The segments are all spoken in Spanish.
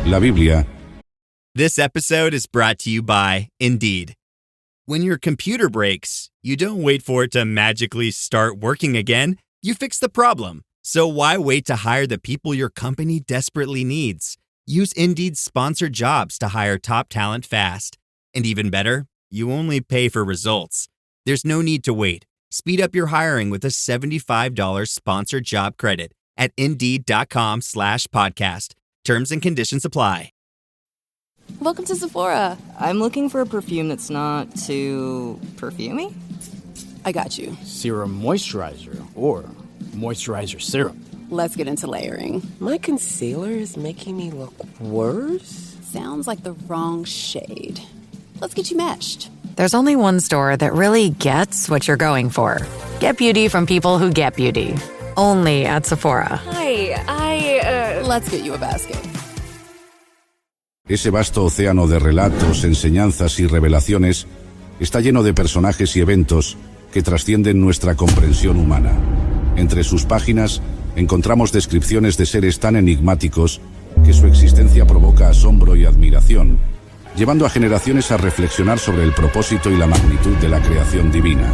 La Biblia. This episode is brought to you by Indeed. When your computer breaks, you don't wait for it to magically start working again. You fix the problem. So why wait to hire the people your company desperately needs? Use Indeed's sponsored jobs to hire top talent fast. And even better, you only pay for results. There's no need to wait. Speed up your hiring with a $75 sponsored job credit at Indeed.com/podcast. Terms and conditions apply. Welcome to Sephora. I'm looking for a perfume that's not too perfumey. I got you. Serum moisturizer or moisturizer serum. Let's get into layering. My concealer is making me look worse? Sounds like the wrong shade. Let's get you matched. There's only one store that really gets what you're going for. Get beauty from people who get beauty. Only at Sephora. Hi, Let's get you a basket. Ese vasto océano de relatos, enseñanzas y revelaciones está lleno de personajes y eventos que trascienden nuestra comprensión humana. Entre sus páginas encontramos descripciones de seres tan enigmáticos que su existencia provoca asombro y admiración, llevando a generaciones a reflexionar sobre el propósito y la magnitud de la creación divina.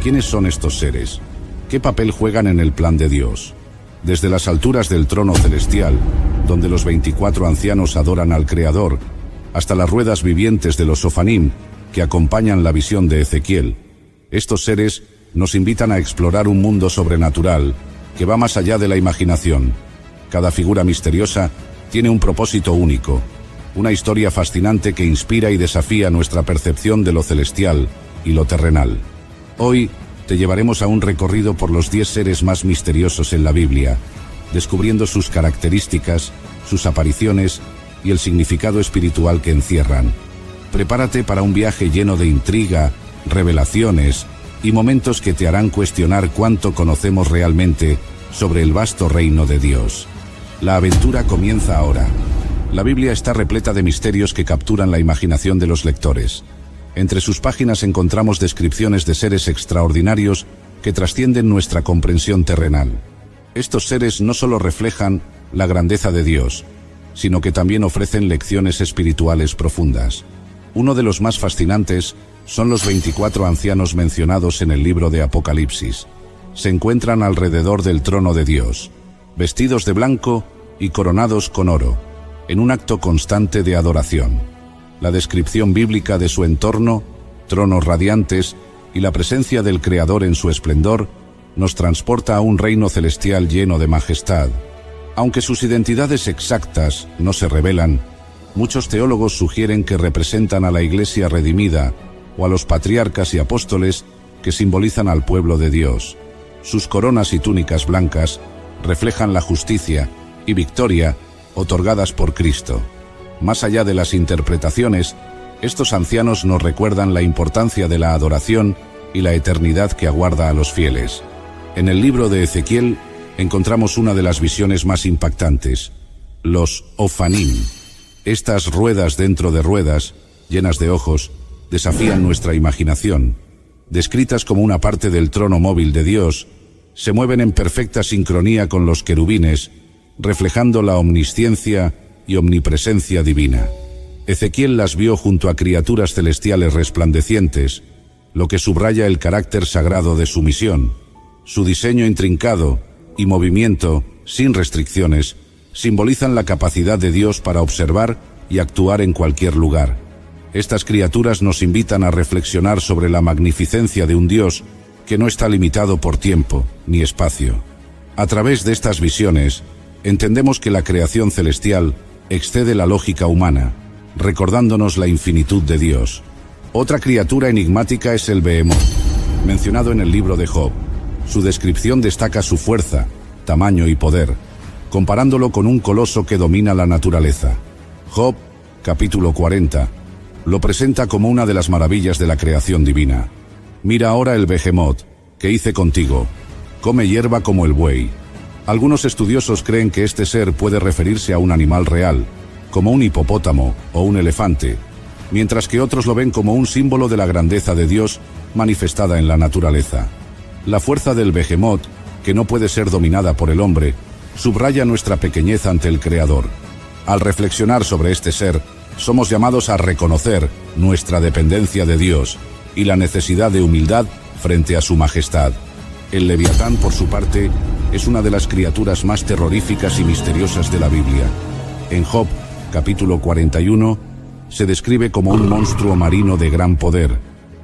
¿Quiénes son estos seres? ¿Qué papel juegan en el plan de Dios? Desde las alturas del trono celestial, donde los 24 ancianos adoran al Creador, hasta las ruedas vivientes de los Ofanim, que acompañan la visión de Ezequiel, estos seres nos invitan a explorar un mundo sobrenatural que va más allá de la imaginación. Cada figura misteriosa tiene un propósito único, una historia fascinante que inspira y desafía nuestra percepción de lo celestial y lo terrenal. Hoy te llevaremos a un recorrido por los 10 seres más misteriosos en la Biblia, descubriendo sus características, sus apariciones y el significado espiritual que encierran. Prepárate para un viaje lleno de intriga, revelaciones y momentos que te harán cuestionar cuánto conocemos realmente sobre el vasto reino de Dios. La aventura comienza ahora. La Biblia está repleta de misterios que capturan la imaginación de los lectores. Entre sus páginas encontramos descripciones de seres extraordinarios que trascienden nuestra comprensión terrenal. Estos seres no solo reflejan la grandeza de Dios, sino que también ofrecen lecciones espirituales profundas. Uno de los más fascinantes son los 24 ancianos mencionados en el libro de Apocalipsis. Se encuentran alrededor del trono de Dios, vestidos de blanco y coronados con oro, en un acto constante de adoración. La descripción bíblica de su entorno, tronos radiantes y la presencia del Creador en su esplendor, nos transporta a un reino celestial lleno de majestad. Aunque sus identidades exactas no se revelan, muchos teólogos sugieren que representan a la Iglesia redimida o a los patriarcas y apóstoles que simbolizan al pueblo de Dios. Sus coronas y túnicas blancas reflejan la justicia y victoria otorgadas por Cristo. Más allá de las interpretaciones, estos ancianos nos recuerdan la importancia de la adoración y la eternidad que aguarda a los fieles. En el libro de Ezequiel encontramos una de las visiones más impactantes, los Ofanim. Estas ruedas dentro de ruedas, llenas de ojos, desafían nuestra imaginación. Descritas como una parte del trono móvil de Dios, se mueven en perfecta sincronía con los querubines, reflejando la omnisciencia y omnipresencia divina. Ezequiel las vio junto a criaturas celestiales resplandecientes, lo que subraya el carácter sagrado de su misión. Su diseño intrincado y movimiento, sin restricciones, simbolizan la capacidad de Dios para observar y actuar en cualquier lugar. Estas criaturas nos invitan a reflexionar sobre la magnificencia de un Dios que no está limitado por tiempo ni espacio. A través de estas visiones, entendemos que la creación celestial excede la lógica humana, recordándonos la infinitud de Dios. Otra criatura enigmática es el Behemoth, mencionado en el libro de Job. Su descripción destaca su fuerza, tamaño y poder, comparándolo con un coloso que domina la naturaleza. Job, capítulo 40, lo presenta como una de las maravillas de la creación divina. Mira ahora el Behemoth, que hice contigo. Come hierba como el buey. Algunos estudiosos creen que este ser puede referirse a un animal real, como un hipopótamo o un elefante, mientras que otros lo ven como un símbolo de la grandeza de Dios manifestada en la naturaleza. La fuerza del Behemoth, que no puede ser dominada por el hombre, subraya nuestra pequeñez ante el Creador. Al reflexionar sobre este ser, somos llamados a reconocer nuestra dependencia de Dios y la necesidad de humildad frente a su majestad. El Leviatán, por su parte, es una de las criaturas más terroríficas y misteriosas de la Biblia. En Job, capítulo 41, se describe como un monstruo marino de gran poder,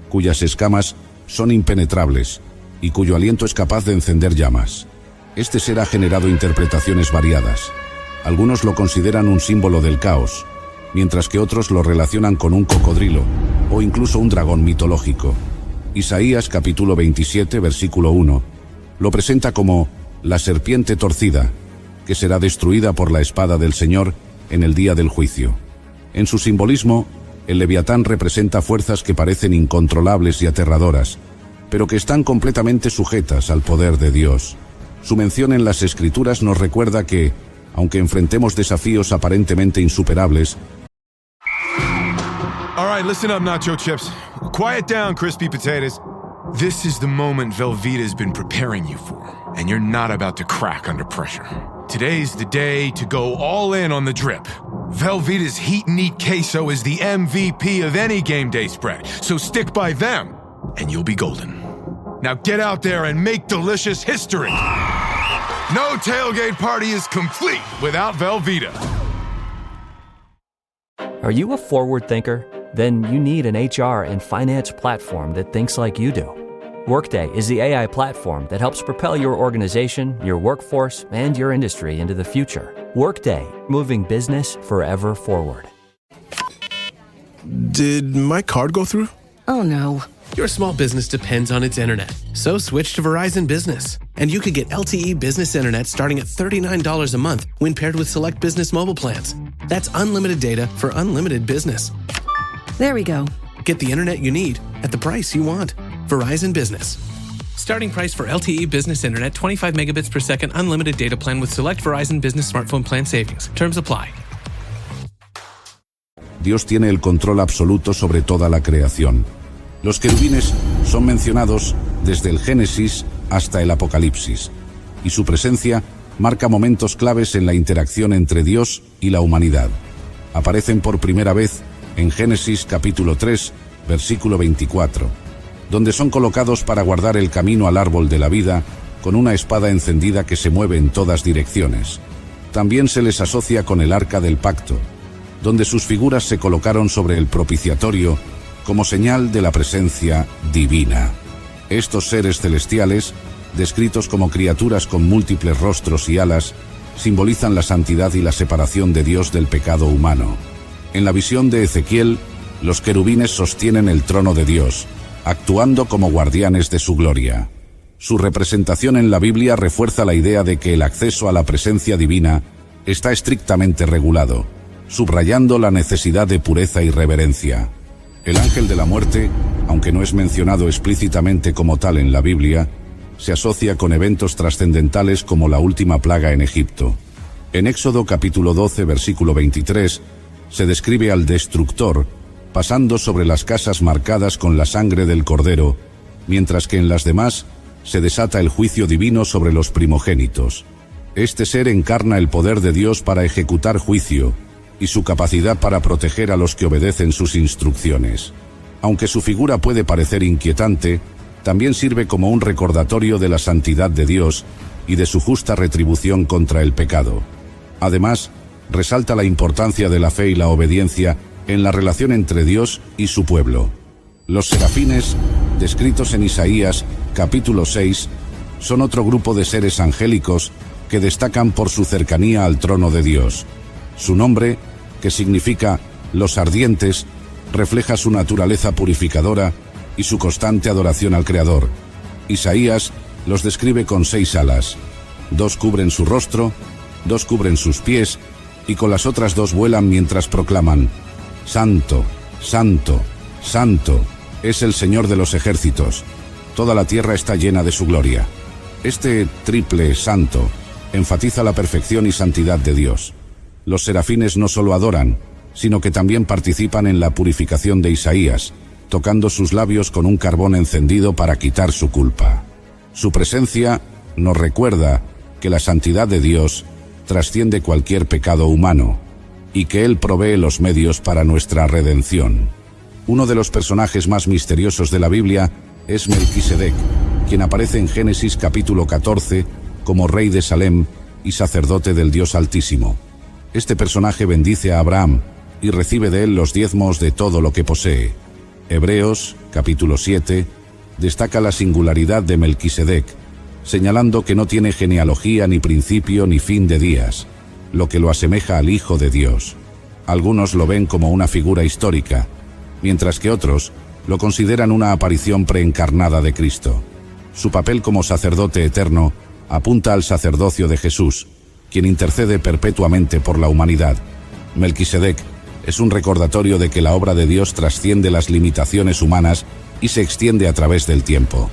cuyas escamas son impenetrables y cuyo aliento es capaz de encender llamas. Este ser ha generado interpretaciones variadas. Algunos lo consideran un símbolo del caos, mientras que otros lo relacionan con un cocodrilo o incluso un dragón mitológico. Isaías capítulo 27, versículo 1, lo presenta como la serpiente torcida, que será destruida por la espada del Señor en el día del juicio. En su simbolismo, el Leviatán representa fuerzas que parecen incontrolables y aterradoras, pero que están completamente sujetas al poder de Dios. Su mención en las Escrituras nos recuerda que, aunque enfrentemos desafíos aparentemente insuperables, All right, listen up, Nacho Chips. Quiet down, Crispy Potatoes. This is the moment Velveeta's been preparing you for, and you're not about to crack under pressure. Today's the day to go all in on the drip. Velveeta's Heat and Eat Queso is the MVP of any game day spread, so stick by them, and you'll be golden. Now get out there and make delicious history. No tailgate party is complete without Velveeta. Are you a forward thinker? Then you need an HR and finance platform that thinks like you do. Workday is the AI platform that helps propel your organization, your workforce, and your industry into the future. Workday, moving business forever forward. Did my card go through? Oh no. Your small business depends on its internet, so switch to Verizon Business. And you could get LTE business internet starting at $39 a month when paired with select business mobile plans. That's unlimited data for unlimited business. There we go. Get the internet you need at the price you want. Verizon Business. Starting price for LTE business internet, 25 megabits per second, unlimited data plan with select Verizon Business smartphone plan savings. Terms apply. Dios tiene el control absoluto sobre toda la creación. Los querubines son mencionados desde el Génesis hasta el Apocalipsis, y su presencia marca momentos claves en la interacción entre Dios y la humanidad. Aparecen por primera vez en Génesis capítulo 3, versículo 24, donde son colocados para guardar el camino al árbol de la vida con una espada encendida que se mueve en todas direcciones. También se les asocia con el Arca del Pacto, donde sus figuras se colocaron sobre el propiciatorio como señal de la presencia divina. Estos seres celestiales, descritos como criaturas con múltiples rostros y alas, simbolizan la santidad y la separación de Dios del pecado humano. En la visión de Ezequiel, los querubines sostienen el trono de Dios, actuando como guardianes de su gloria. Su representación en la Biblia refuerza la idea de que el acceso a la presencia divina está estrictamente regulado, subrayando la necesidad de pureza y reverencia. El ángel de la muerte, aunque no es mencionado explícitamente como tal en la Biblia, se asocia con eventos trascendentales como la última plaga en Egipto. En Éxodo capítulo 12, versículo 23, se describe al destructor pasando sobre las casas marcadas con la sangre del cordero, mientras que en las demás se desata el juicio divino sobre los primogénitos. Este ser encarna el poder de Dios para ejecutar juicio y su capacidad para proteger a los que obedecen sus instrucciones. Aunque su figura puede parecer inquietante, también sirve como un recordatorio de la santidad de Dios y de su justa retribución contra el pecado. Además, resalta la importancia de la fe y la obediencia en la relación entre Dios y su pueblo. Los serafines, descritos en Isaías capítulo 6, son otro grupo de seres angélicos que destacan por su cercanía al trono de Dios. Su nombre, que significa los ardientes, refleja su naturaleza purificadora y su constante adoración al Creador. Isaías los describe con 6 alas. 2 cubren su rostro, 2 cubren sus pies, y con las otras 2 vuelan mientras proclaman: Santo, Santo, Santo, es el Señor de los ejércitos. Toda la tierra está llena de su gloria. Este triple santo enfatiza la perfección y santidad de Dios. Los serafines no solo adoran, sino que también participan en la purificación de Isaías, tocando sus labios con un carbón encendido para quitar su culpa. Su presencia nos recuerda que la santidad de Dios trasciende cualquier pecado humano. y que Él provee los medios para nuestra redención. Uno de los personajes más misteriosos de la Biblia es Melquisedec, quien aparece en Génesis capítulo 14 como rey de Salem y sacerdote del Dios Altísimo. Este personaje bendice a Abraham y recibe de él los diezmos de todo lo que posee. Hebreos capítulo 7 destaca la singularidad de Melquisedec, señalando que no tiene genealogía ni principio ni fin de días, lo que lo asemeja al Hijo de Dios. Algunos lo ven como una figura histórica, mientras que otros lo consideran una aparición preencarnada de Cristo. Su papel como sacerdote eterno apunta al sacerdocio de Jesús, quien intercede perpetuamente por la humanidad. Melquisedec es un recordatorio de que la obra de Dios trasciende las limitaciones humanas y se extiende a través del tiempo.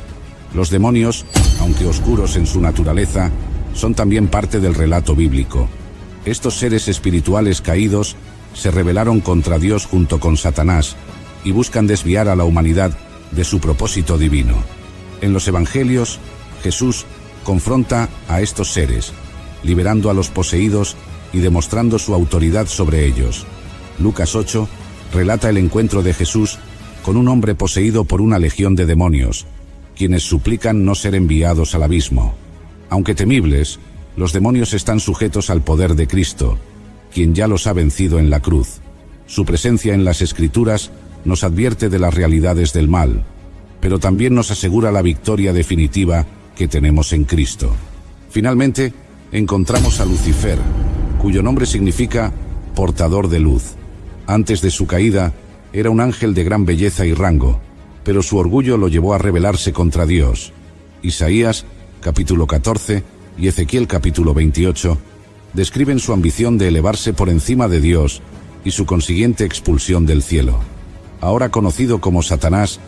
Los demonios, aunque oscuros en su naturaleza, son también parte del relato bíblico. Estos seres espirituales caídos se rebelaron contra Dios junto con Satanás y buscan desviar a la humanidad de su propósito divino. En los evangelios, Jesús confronta a estos seres, liberando a los poseídos y demostrando su autoridad sobre ellos. Lucas 8 relata el encuentro de Jesús con un hombre poseído por una legión de demonios, quienes suplican no ser enviados al abismo. Aunque temibles, los demonios están sujetos al poder de Cristo, quien ya los ha vencido en la cruz. Su presencia en las Escrituras nos advierte de las realidades del mal, pero también nos asegura la victoria definitiva que tenemos en Cristo. Finalmente, encontramos a Lucifer, cuyo nombre significa portador de luz. Antes de su caída, era un ángel de gran belleza y rango, pero su orgullo lo llevó a rebelarse contra Dios. Isaías, capítulo 14, y Ezequiel, capítulo 28, describen su ambición de elevarse por encima de Dios y su consiguiente expulsión del cielo. Ahora conocido como Satanás,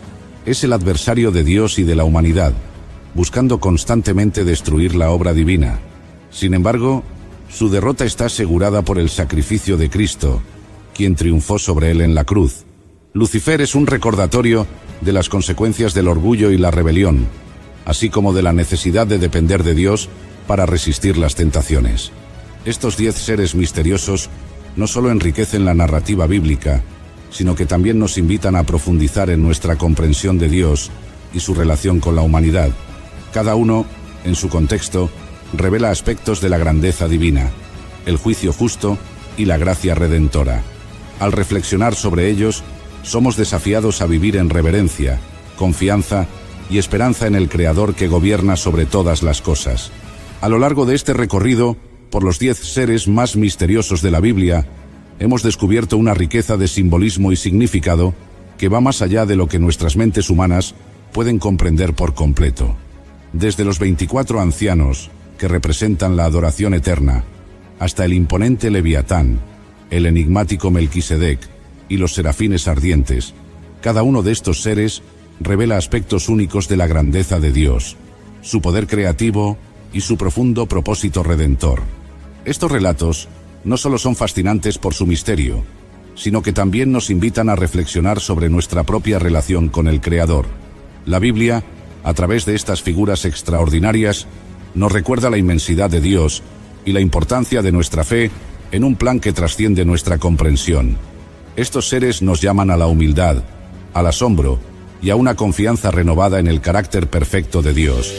es el adversario de Dios y de la humanidad, buscando constantemente destruir la obra divina. Sin embargo, su derrota está asegurada por el sacrificio de Cristo, quien triunfó sobre él en la cruz. Lucifer es un recordatorio de las consecuencias del orgullo y la rebelión, así como de la necesidad de depender de Dios para resistir las tentaciones. Estos 10 seres misteriosos no solo enriquecen la narrativa bíblica, sino que también nos invitan a profundizar en nuestra comprensión de Dios y su relación con la humanidad. Cada uno, en su contexto, revela aspectos de la grandeza divina, el juicio justo y la gracia redentora. Al reflexionar sobre ellos, somos desafiados a vivir en reverencia, confianza y esperanza en el Creador que gobierna sobre todas las cosas. A lo largo de este recorrido por los 10 seres más misteriosos de la Biblia, hemos descubierto una riqueza de simbolismo y significado que va más allá de lo que nuestras mentes humanas pueden comprender por completo. Desde los 24 ancianos, que representan la adoración eterna, hasta el imponente Leviatán, el enigmático Melquisedec y los serafines ardientes, cada uno de estos seres revela aspectos únicos de la grandeza de Dios, su poder creativo y su profundo propósito redentor. Estos relatos no solo son fascinantes por su misterio, sino que también nos invitan a reflexionar sobre nuestra propia relación con el Creador. La Biblia, a través de estas figuras extraordinarias, nos recuerda la inmensidad de Dios y la importancia de nuestra fe en un plan que trasciende nuestra comprensión. Estos seres nos llaman a la humildad, al asombro y a una confianza renovada en el carácter perfecto de Dios.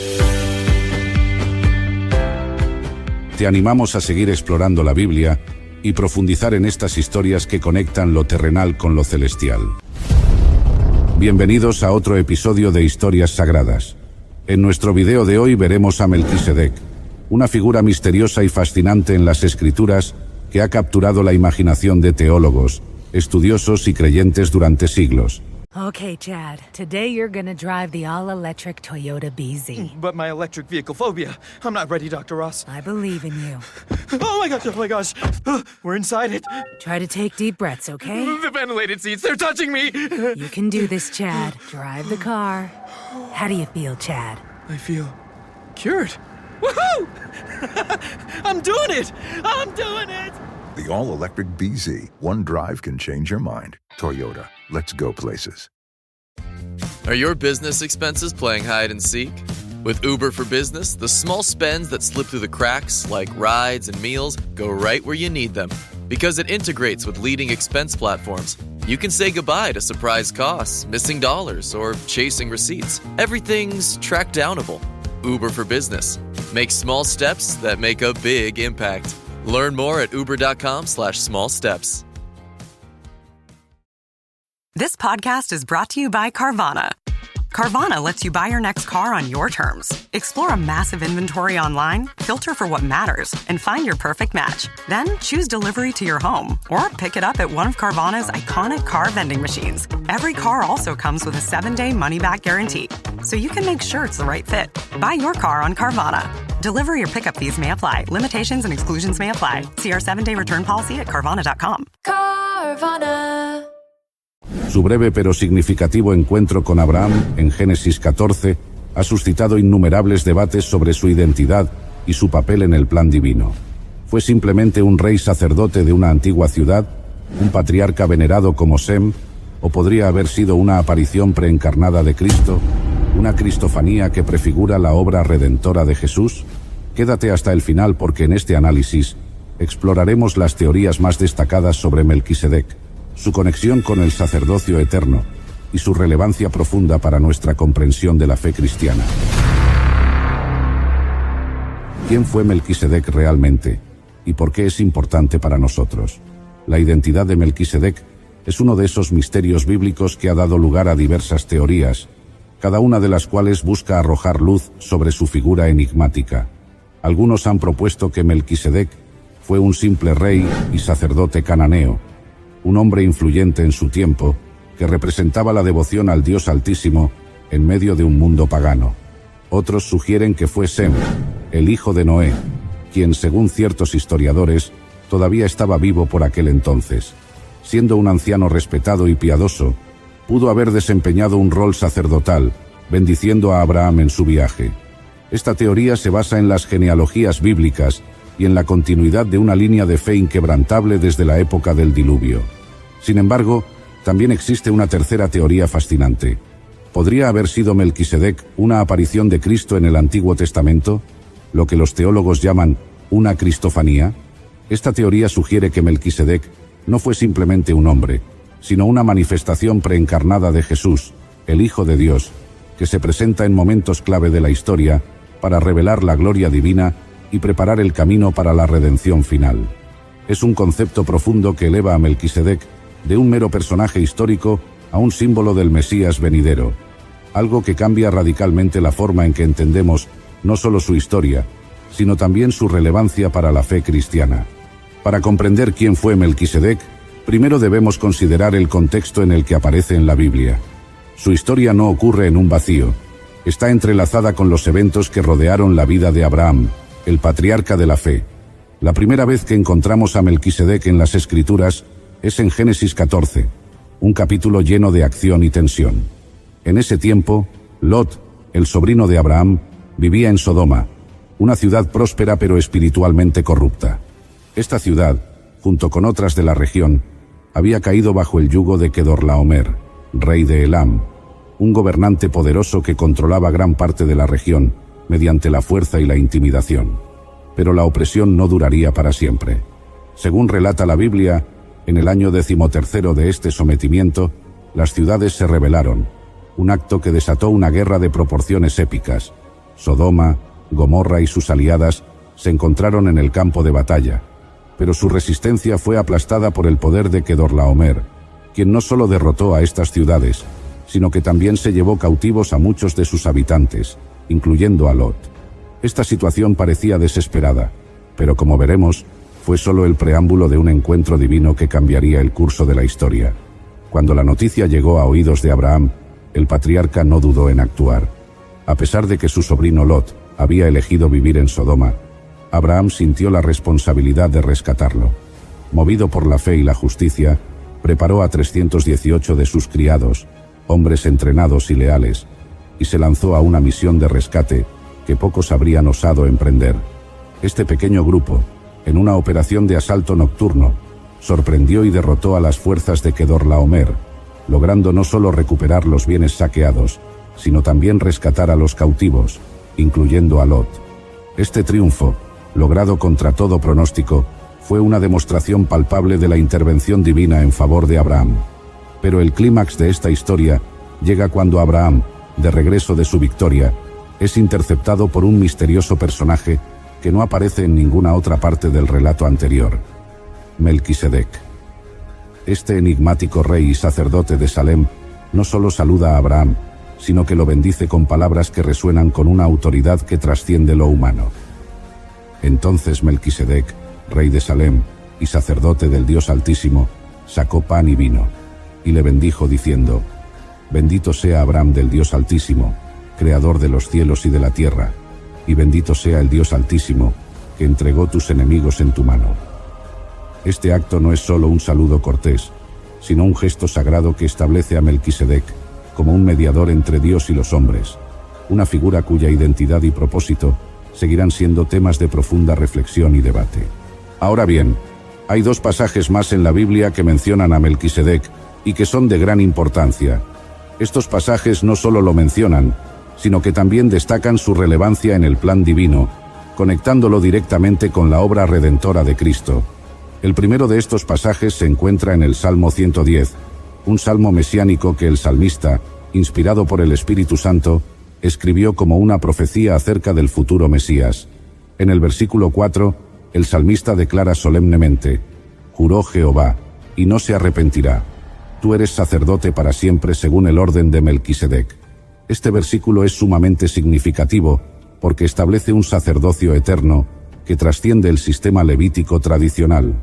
Te animamos a seguir explorando la Biblia y profundizar en estas historias que conectan lo terrenal con lo celestial. Bienvenidos a otro episodio de Historias Sagradas. En nuestro video de hoy veremos a Melquisedec, una figura misteriosa y fascinante en las Escrituras que ha capturado la imaginación de teólogos, estudiosos y creyentes durante siglos. Okay, Chad. Today you're gonna drive the all-electric Toyota BZ. But my electric vehicle phobia. I'm not ready, Dr. Ross. I believe in you. Oh my gosh. We're inside it. Try to take deep breaths, okay? The ventilated seats, they're touching me. You can do this, Chad. Drive the car. How do you feel, Chad? I feel cured. Woohoo! I'm doing it! I'm doing it! The all-electric BZ. One drive can change your mind. Toyota. Let's go places. Are your business expenses playing hide and seek? With Uber for Business, the small spends that slip through the cracks, like rides and meals, go right where you need them. Because it integrates with leading expense platforms, you can say goodbye to surprise costs, missing dollars, or chasing receipts. Everything's track downable. Uber for Business. Make small steps that make a big impact. Learn more at uber.com/small steps. This podcast is brought to you by Carvana. Carvana lets you buy your next car on your terms. Explore a massive inventory online, filter for what matters, and find your perfect match. Then choose delivery to your home or pick it up at one of Carvana's iconic car vending machines. Every car also comes with a 7-day money-back guarantee, so you can make sure it's the right fit. Buy your car on Carvana. Delivery or pickup fees may apply. Limitations and exclusions may apply. See our 7-day return policy at Carvana.com. Carvana. Su breve pero significativo encuentro con Abraham en Génesis 14 ha suscitado innumerables debates sobre su identidad y su papel en el plan divino. ¿Fue simplemente un rey sacerdote de una antigua ciudad, un patriarca venerado como Sem, o podría haber sido una aparición preencarnada de Cristo, una cristofanía que prefigura la obra redentora de Jesús? Quédate hasta el final porque en este análisis exploraremos las teorías más destacadas sobre Melquisedec, su conexión con el sacerdocio eterno y su relevancia profunda para nuestra comprensión de la fe cristiana. ¿Quién fue Melquisedec realmente? ¿Y por qué es importante para nosotros? La identidad de Melquisedec es uno de esos misterios bíblicos que ha dado lugar a diversas teorías, cada una de las cuales busca arrojar luz sobre su figura enigmática. Algunos han propuesto que Melquisedec fue un simple rey y sacerdote cananeo, un hombre influyente en su tiempo, que representaba la devoción al Dios Altísimo en medio de un mundo pagano. Otros sugieren que fue Sem, el hijo de Noé, quien, según ciertos historiadores, todavía estaba vivo por aquel entonces. Siendo un anciano respetado y piadoso, pudo haber desempeñado un rol sacerdotal, bendiciendo a Abraham en su viaje. Esta teoría se basa en las genealogías bíblicas y en la continuidad de una línea de fe inquebrantable desde la época del diluvio. Sin embargo, también existe una tercera teoría fascinante. ¿Podría haber sido Melquisedec una aparición de Cristo en el Antiguo Testamento, lo que los teólogos llaman una cristofanía? Esta teoría sugiere que Melquisedec no fue simplemente un hombre, sino una manifestación preencarnada de Jesús, el Hijo de Dios, que se presenta en momentos clave de la historia para revelar la gloria divina y preparar el camino para la redención final. Es un concepto profundo que eleva a Melquisedec de un mero personaje histórico a un símbolo del Mesías venidero, algo que cambia radicalmente la forma en que entendemos no solo su historia, sino también su relevancia para la fe cristiana. Para comprender quién fue Melquisedec, primero debemos considerar el contexto en el que aparece en la Biblia. Su historia no ocurre en un vacío, está entrelazada con los eventos que rodearon la vida de Abraham, el patriarca de la fe. La primera vez que encontramos a Melquisedec en las Escrituras es en Génesis 14, un capítulo lleno de acción y tensión. En ese tiempo, Lot, el sobrino de Abraham, vivía en Sodoma, una ciudad próspera pero espiritualmente corrupta. Esta ciudad, junto con otras de la región, había caído bajo el yugo de Kedorlaomer, rey de Elam, un gobernante poderoso que controlaba gran parte de la región mediante la fuerza y la intimidación. Pero la opresión no duraría para siempre. Según relata la Biblia, en el año 13º de este sometimiento, las ciudades se rebelaron, un acto que desató una guerra de proporciones épicas. Sodoma, Gomorra y sus aliadas se encontraron en el campo de batalla, pero su resistencia fue aplastada por el poder de Kedorlaomer, quien no solo derrotó a estas ciudades, sino que también se llevó cautivos a muchos de sus habitantes, incluyendo a Lot. Esta situación parecía desesperada, pero como veremos, fue solo el preámbulo de un encuentro divino que cambiaría el curso de la historia. Cuando la noticia llegó a oídos de Abraham, el patriarca no dudó en actuar. A pesar de que su sobrino Lot había elegido vivir en Sodoma, Abraham sintió la responsabilidad de rescatarlo. Movido por la fe y la justicia, preparó a 318 de sus criados, hombres entrenados y leales, y se lanzó a una misión de rescate que pocos habrían osado emprender. Este pequeño grupo, en una operación de asalto nocturno, sorprendió y derrotó a las fuerzas de Kedorlaomer, logrando no solo recuperar los bienes saqueados, sino también rescatar a los cautivos, incluyendo a Lot. Este triunfo, logrado contra todo pronóstico, fue una demostración palpable de la intervención divina en favor de Abraham. Pero el clímax de esta historia llega cuando Abraham, de regreso de su victoria, es interceptado por un misterioso personaje que no aparece en ninguna otra parte del relato anterior: Melquisedec. Este enigmático rey y sacerdote de Salem no solo saluda a Abraham, sino que lo bendice con palabras que resuenan con una autoridad que trasciende lo humano. Entonces Melquisedec, rey de Salem y sacerdote del Dios Altísimo, sacó pan y vino, y le bendijo diciendo: Bendito sea Abraham del Dios Altísimo, creador de los cielos y de la tierra, y bendito sea el Dios Altísimo, que entregó tus enemigos en tu mano. Este acto no es solo un saludo cortés, sino un gesto sagrado que establece a Melquisedec como un mediador entre Dios y los hombres, una figura cuya identidad y propósito seguirán siendo temas de profunda reflexión y debate. Ahora bien, hay dos pasajes más en la Biblia que mencionan a Melquisedec y que son de gran importancia. Estos pasajes no solo lo mencionan, sino que también destacan su relevancia en el plan divino, conectándolo directamente con la obra redentora de Cristo. El primero de estos pasajes se encuentra en el Salmo 110, un salmo mesiánico que el salmista, inspirado por el Espíritu Santo, escribió como una profecía acerca del futuro Mesías. En el versículo 4, el salmista declara solemnemente: Juró Jehová, y no se arrepentirá. Tú eres sacerdote para siempre según el orden de Melquisedec. Este versículo es sumamente significativo porque establece un sacerdocio eterno que trasciende el sistema levítico tradicional.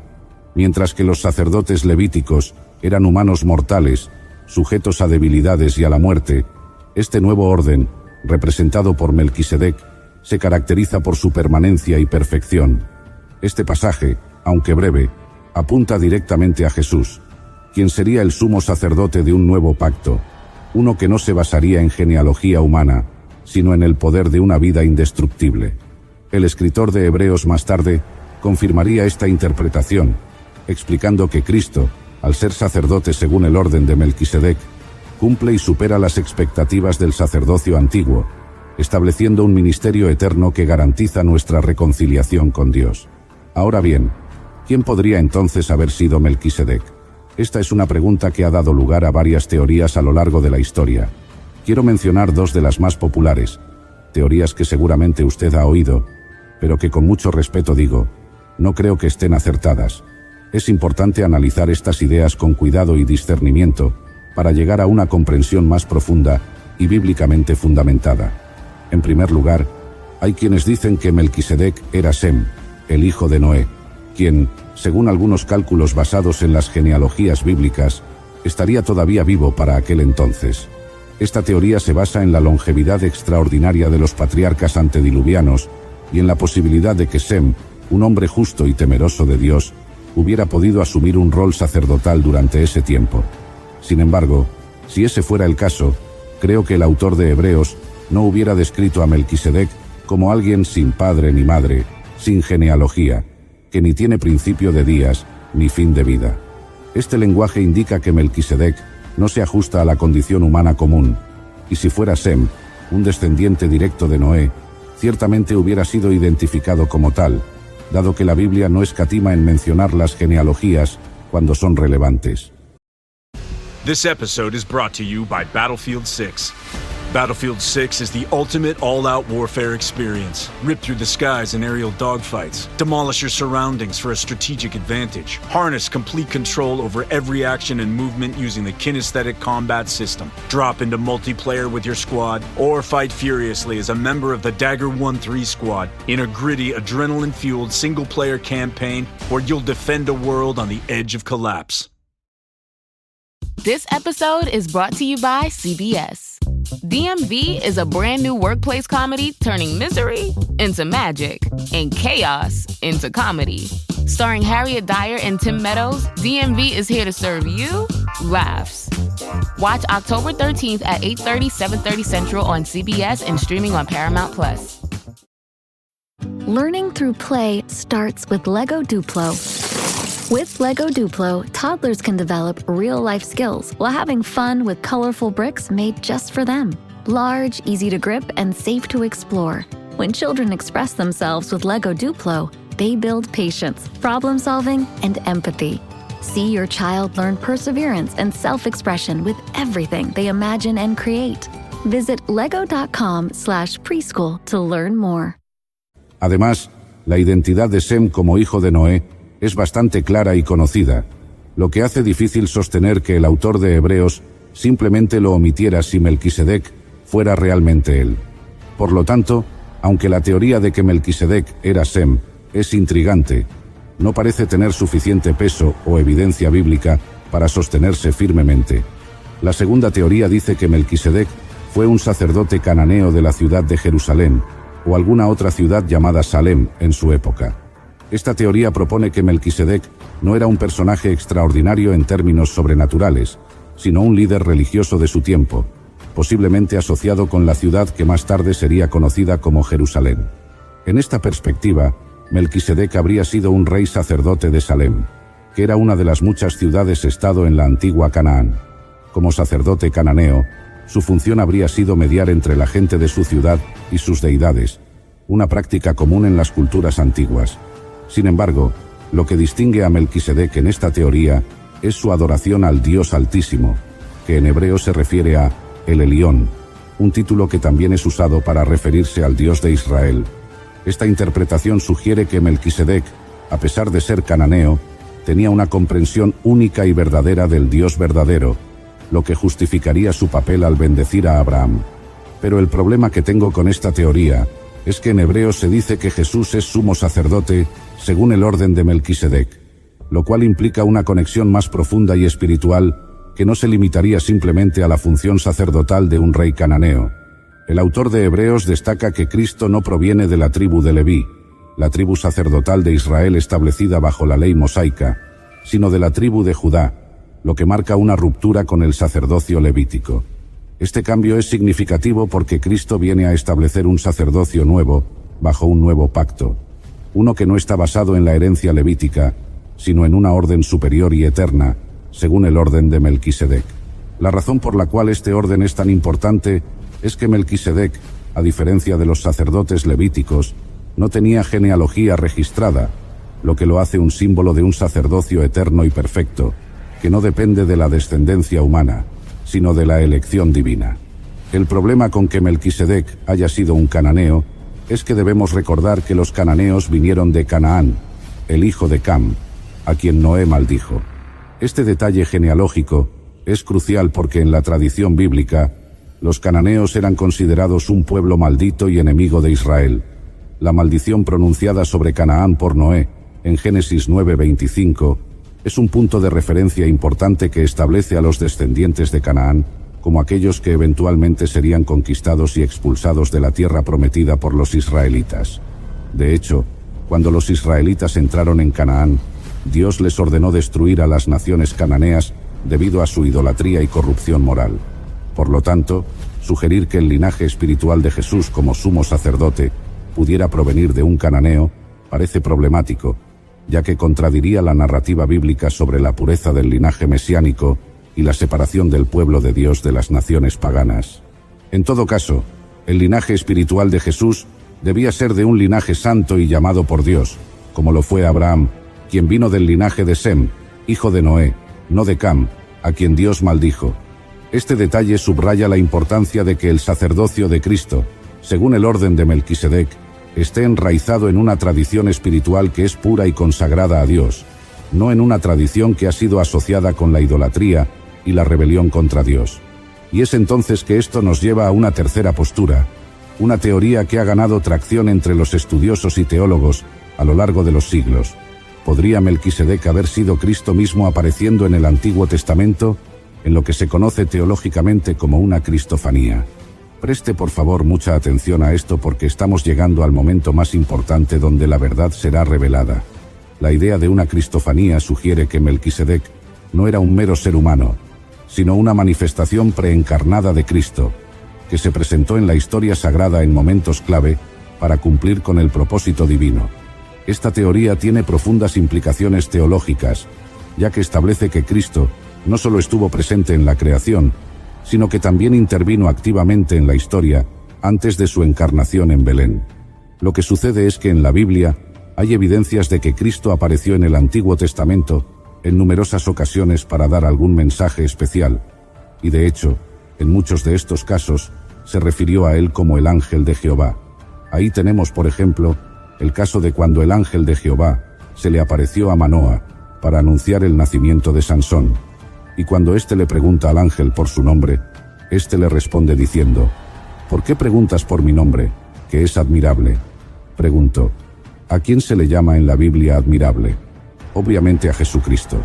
Mientras que los sacerdotes levíticos eran humanos mortales, sujetos a debilidades y a la muerte, este nuevo orden, representado por Melquisedec, se caracteriza por su permanencia y perfección. Este pasaje, aunque breve, apunta directamente a Jesús, quien sería el sumo sacerdote de un nuevo pacto, uno que no se basaría en genealogía humana, sino en el poder de una vida indestructible. El escritor de Hebreos más tarde confirmaría esta interpretación, explicando que Cristo, al ser sacerdote según el orden de Melquisedec, cumple y supera las expectativas del sacerdocio antiguo, estableciendo un ministerio eterno que garantiza nuestra reconciliación con Dios. Ahora bien, ¿quién podría entonces haber sido Melquisedec? Esta es una pregunta que ha dado lugar a varias teorías a lo largo de la historia. Quiero mencionar dos de las más populares, teorías que seguramente usted ha oído, pero que con mucho respeto digo, no creo que estén acertadas. Es importante analizar estas ideas con cuidado y discernimiento para llegar a una comprensión más profunda y bíblicamente fundamentada. En primer lugar, hay quienes dicen que Melquisedec era Sem, el hijo de Noé, quien, según algunos cálculos basados en las genealogías bíblicas, estaría todavía vivo para aquel entonces. Esta teoría se basa en la longevidad extraordinaria de los patriarcas antediluvianos y en la posibilidad de que Sem, un hombre justo y temeroso de Dios, hubiera podido asumir un rol sacerdotal durante ese tiempo. Sin embargo, si ese fuera el caso, creo que el autor de Hebreos no hubiera descrito a Melquisedec como alguien sin padre ni madre, sin genealogía, que ni tiene principio de días ni fin de vida. Este lenguaje indica que Melquisedec no se ajusta a la condición humana común, y si fuera Sem, un descendiente directo de Noé, ciertamente hubiera sido identificado como tal, dado que la Biblia no escatima en mencionar las genealogías cuando son relevantes. This episode is brought to you by Battlefield 6. Battlefield 6 is the ultimate all-out warfare experience. Rip through the skies in aerial dogfights. Demolish your surroundings for a strategic advantage. Harness complete control over every action and movement using the Kinesthetic Combat System. Drop into multiplayer with your squad, or fight furiously as a member of the Dagger 1-3 squad in a gritty, adrenaline-fueled single-player campaign where you'll defend a world on the edge of collapse. This episode is brought to you by CBS. DMV is a brand new workplace comedy turning misery into magic and chaos into comedy. Starring Harriet Dyer and Tim Meadows, DMV is here to serve you laughs. Watch October 13th at 8:30, 7:30 Central on CBS and streaming on Paramount+. Learning through play starts with Lego Duplo. With Lego Duplo, toddlers can develop real-life skills while having fun with colorful bricks made just for them. Large, easy to grip, and safe to explore. When children express themselves with Lego Duplo, They build patience, problem solving, and empathy. See your child learn perseverance and self-expression with everything they imagine and create. Visit lego.com/preschool to learn more. Además, la identidad de Sem como hijo de Noé es bastante clara y conocida, lo que hace difícil sostener que el autor de Hebreos simplemente lo omitiera si Melquisedec fuera realmente él. Por lo tanto, aunque la teoría de que Melquisedec era Sem es intrigante, no parece tener suficiente peso o evidencia bíblica para sostenerse firmemente. La segunda teoría dice que Melquisedec fue un sacerdote cananeo de la ciudad de Jerusalén, o alguna otra ciudad llamada Salem en su época. Esta teoría propone que Melquisedec no era un personaje extraordinario en términos sobrenaturales, sino un líder religioso de su tiempo, posiblemente asociado con la ciudad que más tarde sería conocida como Jerusalén. En esta perspectiva, Melquisedec habría sido un rey sacerdote de Salem, que era una de las muchas ciudades-estado en la antigua Canaán. Como sacerdote cananeo, su función habría sido mediar entre la gente de su ciudad y sus deidades, una práctica común en las culturas antiguas. Sin embargo, lo que distingue a Melquisedec en esta teoría es su adoración al Dios Altísimo, que en hebreo se refiere a El Elión, un título que también es usado para referirse al Dios de Israel. Esta interpretación sugiere que Melquisedec, a pesar de ser cananeo, tenía una comprensión única y verdadera del Dios verdadero, lo que justificaría su papel al bendecir a Abraham. Pero el problema que tengo con esta teoría es que en hebreo se dice que Jesús es sumo sacerdote según el orden de Melquisedec, lo cual implica una conexión más profunda y espiritual que no se limitaría simplemente a la función sacerdotal de un rey cananeo. El autor de Hebreos destaca que Cristo no proviene de la tribu de Leví, la tribu sacerdotal de Israel establecida bajo la ley mosaica, sino de la tribu de Judá, lo que marca una ruptura con el sacerdocio levítico. Este cambio es significativo porque Cristo viene a establecer un sacerdocio nuevo, bajo un nuevo pacto, uno que no está basado en la herencia levítica, sino en una orden superior y eterna, según el orden de Melquisedec. La razón por la cual este orden es tan importante es que Melquisedec, a diferencia de los sacerdotes levíticos, no tenía genealogía registrada, lo que lo hace un símbolo de un sacerdocio eterno y perfecto, que no depende de la descendencia humana, sino de la elección divina. El problema con que Melquisedec haya sido un cananeo es que debemos recordar que los cananeos vinieron de Canaán, el hijo de Cam, a quien Noé maldijo. Este detalle genealógico es crucial porque en la tradición bíblica, los cananeos eran considerados un pueblo maldito y enemigo de Israel. La maldición pronunciada sobre Canaán por Noé, en Génesis 9:25, es un punto de referencia importante que establece a los descendientes de Canaán como aquellos que eventualmente serían conquistados y expulsados de la tierra prometida por los israelitas. De hecho, cuando los israelitas entraron en Canaán, Dios les ordenó destruir a las naciones cananeas debido a su idolatría y corrupción moral. Por lo tanto, sugerir que el linaje espiritual de Jesús como sumo sacerdote pudiera provenir de un cananeo parece problemático, ya que contradiría la narrativa bíblica sobre la pureza del linaje mesiánico y la separación del pueblo de Dios de las naciones paganas. En todo caso, el linaje espiritual de Jesús debía ser de un linaje santo y llamado por Dios, como lo fue Abraham, quien vino del linaje de Sem, hijo de Noé, no de Cam, a quien Dios maldijo. Este detalle subraya la importancia de que el sacerdocio de Cristo, según el orden de Melquisedec, esté enraizado en una tradición espiritual que es pura y consagrada a Dios, no en una tradición que ha sido asociada con la idolatría y la rebelión contra Dios. Y es entonces que esto nos lleva a una tercera postura, una teoría que ha ganado tracción entre los estudiosos y teólogos a lo largo de los siglos. ¿Podría Melquisedec haber sido Cristo mismo apareciendo en el Antiguo Testamento, en lo que se conoce teológicamente como una cristofanía? Preste por favor mucha atención a esto porque estamos llegando al momento más importante donde la verdad será revelada. La idea de una cristofanía sugiere que Melquisedec no era un mero ser humano, sino una manifestación preencarnada de Cristo, que se presentó en la historia sagrada en momentos clave para cumplir con el propósito divino. Esta teoría tiene profundas implicaciones teológicas, ya que establece que Cristo no solo estuvo presente en la creación, sino que también intervino activamente en la historia antes de su encarnación en Belén. Lo que sucede es que en la Biblia, hay evidencias de que Cristo apareció en el Antiguo Testamento en numerosas ocasiones para dar algún mensaje especial, y de hecho, en muchos de estos casos, se refirió a él como el ángel de Jehová. Ahí tenemos, por ejemplo, el caso de cuando el ángel de Jehová se le apareció a Manoa para anunciar el nacimiento de Sansón, y cuando éste le pregunta al ángel por su nombre, éste le responde diciendo: ¿por qué preguntas por mi nombre, que es admirable? Preguntó: ¿a quién se le llama en la Biblia admirable? Obviamente a Jesucristo.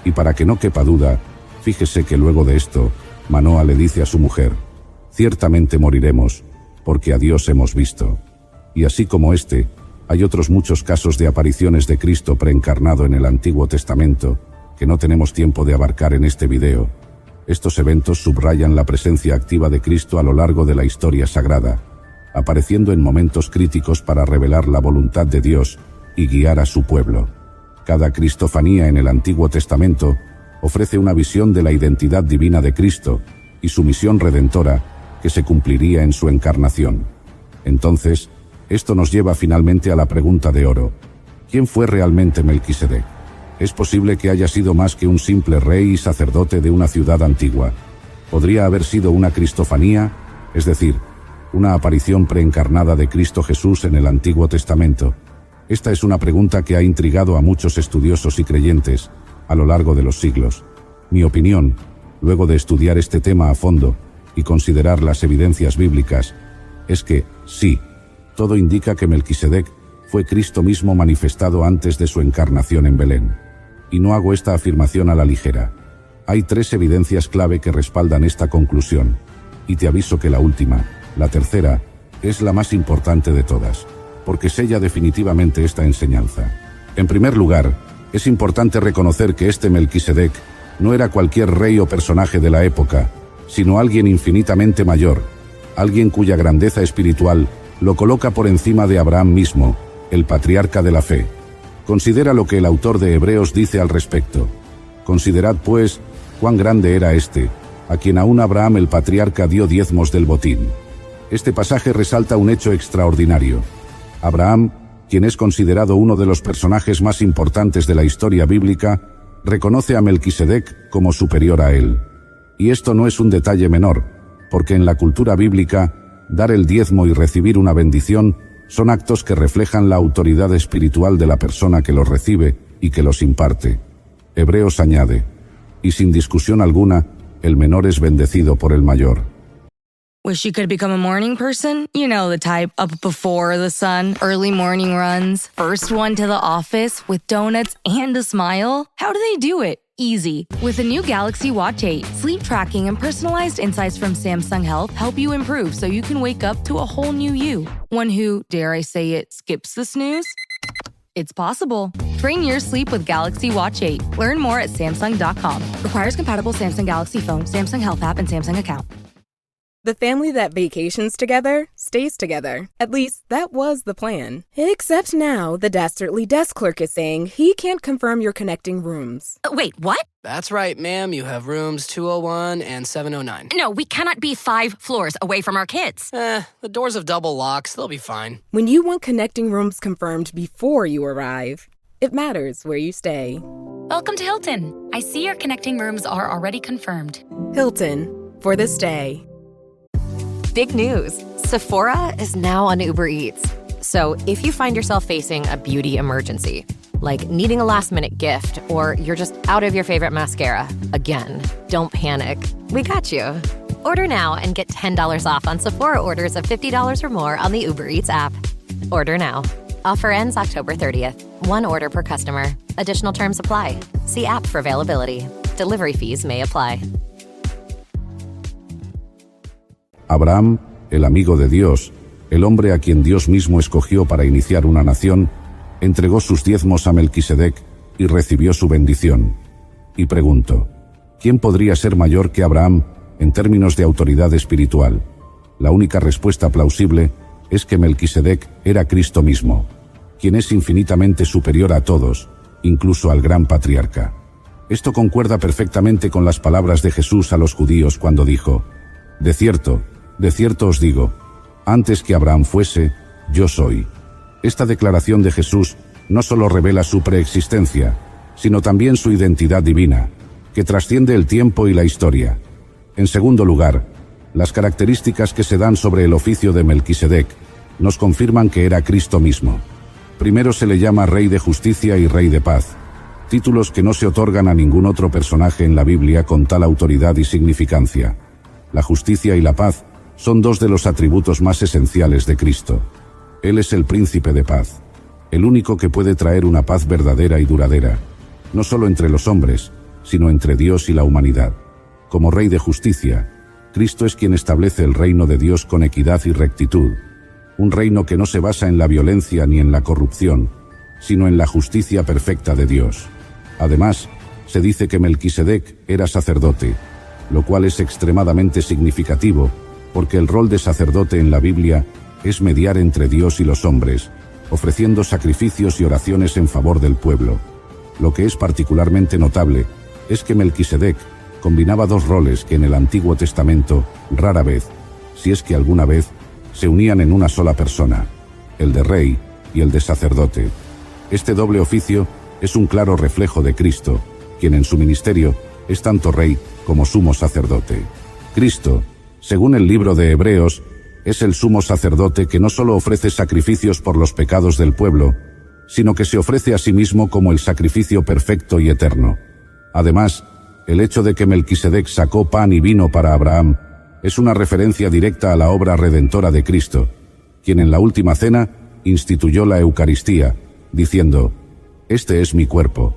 Y para que no quepa duda, fíjese que luego de esto, Manoa le dice a su mujer: ciertamente moriremos, porque a Dios hemos visto. Y así como este, hay otros muchos casos de apariciones de Cristo preencarnado en el Antiguo Testamento, que no tenemos tiempo de abarcar en este video. Estos eventos subrayan la presencia activa de Cristo a lo largo de la historia sagrada, apareciendo en momentos críticos para revelar la voluntad de Dios y guiar a su pueblo. Cada cristofanía en el Antiguo Testamento ofrece una visión de la identidad divina de Cristo y su misión redentora que se cumpliría en su encarnación. Entonces, esto nos lleva finalmente a la pregunta de oro: ¿quién fue realmente Melquisedec? Es posible que haya sido más que un simple rey y sacerdote de una ciudad antigua. Podría haber sido una cristofanía, es decir, una aparición preencarnada de Cristo Jesús en el Antiguo Testamento. Esta es una pregunta que ha intrigado a muchos estudiosos y creyentes a lo largo de los siglos. Mi opinión, luego de estudiar este tema a fondo y considerar las evidencias bíblicas, es que, sí, todo indica que Melquisedec fue Cristo mismo manifestado antes de su encarnación en Belén. Y no hago esta afirmación a la ligera. Hay 3 evidencias clave que respaldan esta conclusión, y te aviso que la última, la tercera, es la más importante de todas, porque sella definitivamente esta enseñanza. En primer lugar, es importante reconocer que este Melquisedec no era cualquier rey o personaje de la época, sino alguien infinitamente mayor, alguien cuya grandeza espiritual lo coloca por encima de Abraham mismo, el patriarca de la fe. Considera lo que el autor de Hebreos dice al respecto. Considerad, pues, cuán grande era este, a quien aún Abraham el patriarca dio diezmos del botín. Este pasaje resalta un hecho extraordinario. Abraham, quien es considerado uno de los personajes más importantes de la historia bíblica, reconoce a Melquisedec como superior a él. Y esto no es un detalle menor, porque en la cultura bíblica, dar el diezmo y recibir una bendición son actos que reflejan la autoridad espiritual de la persona que los recibe y que los imparte. Hebreos añade: y sin discusión alguna, el menor es bendecido por el mayor. Wish you could become a morning person? You know the type, up before the sun, early morning runs, first one to the office with donuts and a smile. How do they do it? Easy. With the new Galaxy Watch 8, sleep tracking and personalized insights from Samsung Health help you improve so you can wake up to a whole new you. One who, dare I say it, skips the snooze? It's possible. Train your sleep with Galaxy Watch 8. Learn more at Samsung.com. Requires compatible Samsung Galaxy phone, Samsung Health app, and Samsung account. The family that vacations together stays together. At least, that was the plan. Except now, the Dastardly desk clerk is saying he can't confirm your connecting rooms. Wait, what? That's right, ma'am. You have rooms 201 and 709. No, we cannot be 5 floors away from our kids. The doors have double locks. They'll be fine. When you want connecting rooms confirmed before you arrive, it matters where you stay. Welcome to Hilton. I see your connecting rooms are already confirmed. Hilton, for the stay. Big news. Sephora is now on Uber Eats. So if you find yourself facing a beauty emergency, like needing a last-minute gift, or you're just out of your favorite mascara, again, don't panic. We got you. Order now and get $10 off on Sephora orders of $50 or more on the Uber Eats app. Order now. Offer ends October 30th. 1 order per customer. Additional terms apply. See app for availability. Delivery fees may apply. Abraham, el amigo de Dios, el hombre a quien Dios mismo escogió para iniciar una nación, entregó sus diezmos a Melquisedec y recibió su bendición. Y pregunto, ¿quién podría ser mayor que Abraham en términos de autoridad espiritual? La única respuesta plausible es que Melquisedec era Cristo mismo, quien es infinitamente superior a todos, incluso al gran patriarca. Esto concuerda perfectamente con las palabras de Jesús a los judíos cuando dijo: de cierto os digo, antes que Abraham fuese, yo soy. Esta declaración de Jesús no solo revela su preexistencia, sino también su identidad divina, que trasciende el tiempo y la historia. En segundo lugar, las características que se dan sobre el oficio de Melquisedec nos confirman que era Cristo mismo. Primero se le llama Rey de Justicia y Rey de Paz, títulos que no se otorgan a ningún otro personaje en la Biblia con tal autoridad y significancia. La justicia y la paz son dos de los atributos más esenciales de Cristo. Él es el príncipe de paz, el único que puede traer una paz verdadera y duradera, no solo entre los hombres, sino entre Dios y la humanidad. Como Rey de Justicia, Cristo es quien establece el reino de Dios con equidad y rectitud, un reino que no se basa en la violencia ni en la corrupción, sino en la justicia perfecta de Dios. Además, se dice que Melquisedec era sacerdote, lo cual es extremadamente significativo, porque el rol de sacerdote en la Biblia es mediar entre Dios y los hombres, ofreciendo sacrificios y oraciones en favor del pueblo. Lo que es particularmente notable es que Melquisedec combinaba dos roles que en el Antiguo Testamento rara vez, si es que alguna vez, se unían en una sola persona, el de rey y el de sacerdote. Este doble oficio es un claro reflejo de Cristo, quien en su ministerio es tanto rey como sumo sacerdote. Cristo, según el libro de Hebreos, es el sumo sacerdote que no solo ofrece sacrificios por los pecados del pueblo, sino que se ofrece a sí mismo como el sacrificio perfecto y eterno. Además, el hecho de que Melquisedec sacó pan y vino para Abraham es una referencia directa a la obra redentora de Cristo, quien en la última cena instituyó la Eucaristía, diciendo: «Este es mi cuerpo,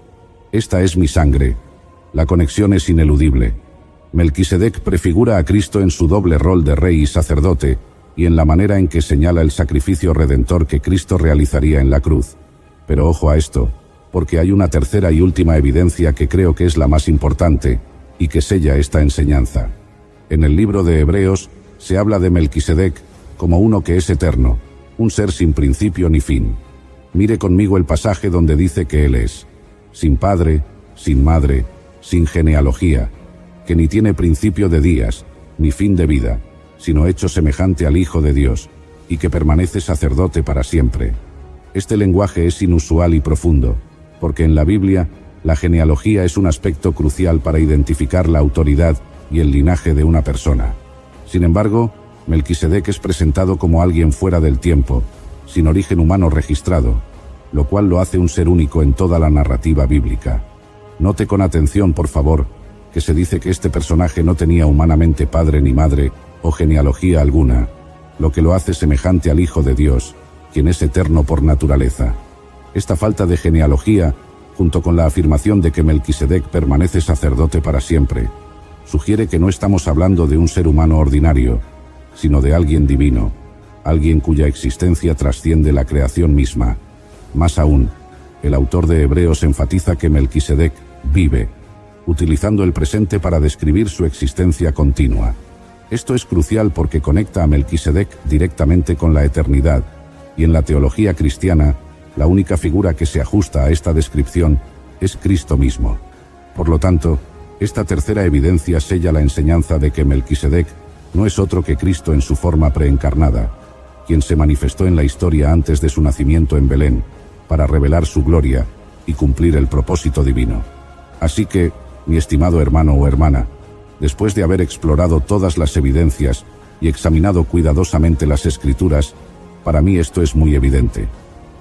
esta es mi sangre». La conexión es ineludible. Melquisedec prefigura a Cristo en su doble rol de rey y sacerdote, y en la manera en que señala el sacrificio redentor que Cristo realizaría en la cruz. Pero ojo a esto, porque hay una tercera y última evidencia que creo que es la más importante, y que sella esta enseñanza. En el libro de Hebreos se habla de Melquisedec como uno que es eterno, un ser sin principio ni fin. Mire conmigo el pasaje donde dice que Él es sin padre, sin madre, sin genealogía, que ni tiene principio de días, ni fin de vida, sino hecho semejante al Hijo de Dios, y que permanece sacerdote para siempre. Este lenguaje es inusual y profundo, porque en la Biblia, la genealogía es un aspecto crucial para identificar la autoridad y el linaje de una persona. Sin embargo, Melquisedec es presentado como alguien fuera del tiempo, sin origen humano registrado, lo cual lo hace un ser único en toda la narrativa bíblica. Note con atención, por favor, que se dice que este personaje no tenía humanamente padre ni madre o genealogía alguna, lo que lo hace semejante al Hijo de Dios, quien es eterno por naturaleza. Esta falta de genealogía, junto con la afirmación de que Melquisedec permanece sacerdote para siempre, sugiere que no estamos hablando de un ser humano ordinario, sino de alguien divino, alguien cuya existencia trasciende la creación misma. Más aún, el autor de Hebreos enfatiza que Melquisedec vive, utilizando el presente para describir su existencia continua. Esto es crucial porque conecta a Melquisedec directamente con la eternidad, y en la teología cristiana, la única figura que se ajusta a esta descripción es Cristo mismo. Por lo tanto, esta tercera evidencia sella la enseñanza de que Melquisedec no es otro que Cristo en su forma preencarnada, quien se manifestó en la historia antes de su nacimiento en Belén, para revelar su gloria y cumplir el propósito divino. Así que, mi estimado hermano o hermana, después de haber explorado todas las evidencias y examinado cuidadosamente las Escrituras, para mí esto es muy evidente.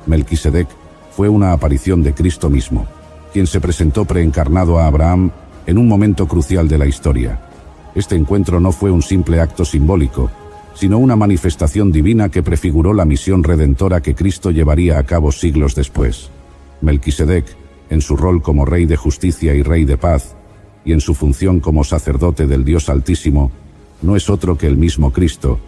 Melquisedec fue una aparición de Cristo mismo, quien se presentó preencarnado a Abraham en un momento crucial de la historia. Este encuentro no fue un simple acto simbólico, sino una manifestación divina que prefiguró la misión redentora que Cristo llevaría a cabo siglos después. Melquisedec, en su rol como Rey de Justicia y Rey de Paz, y en su función como sacerdote del Dios Altísimo, no es otro que el mismo Cristo,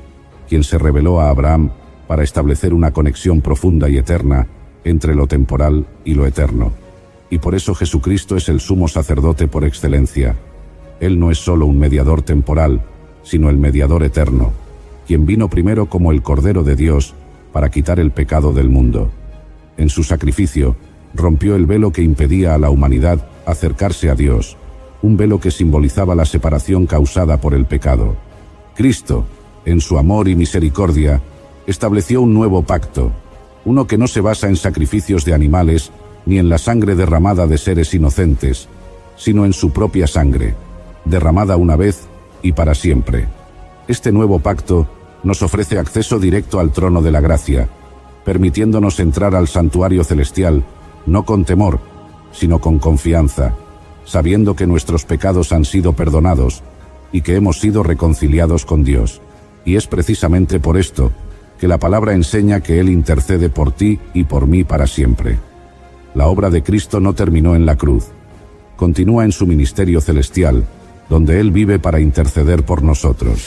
quien se reveló a Abraham para establecer una conexión profunda y eterna entre lo temporal y lo eterno. Y por eso Jesucristo es el sumo sacerdote por excelencia. Él no es solo un mediador temporal, sino el mediador eterno, quien vino primero como el Cordero de Dios para quitar el pecado del mundo. En su sacrificio, rompió el velo que impedía a la humanidad acercarse a Dios, un velo que simbolizaba la separación causada por el pecado. Cristo, en su amor y misericordia, estableció un nuevo pacto, uno que no se basa en sacrificios de animales ni en la sangre derramada de seres inocentes, sino en su propia sangre, derramada una vez y para siempre. Este nuevo pacto nos ofrece acceso directo al trono de la gracia, permitiéndonos entrar al santuario celestial, no con temor, sino con confianza, sabiendo que nuestros pecados han sido perdonados y que hemos sido reconciliados con Dios. Y es precisamente por esto que la palabra enseña que Él intercede por ti y por mí para siempre. La obra de Cristo no terminó en la cruz. Continúa en su ministerio celestial, donde Él vive para interceder por nosotros.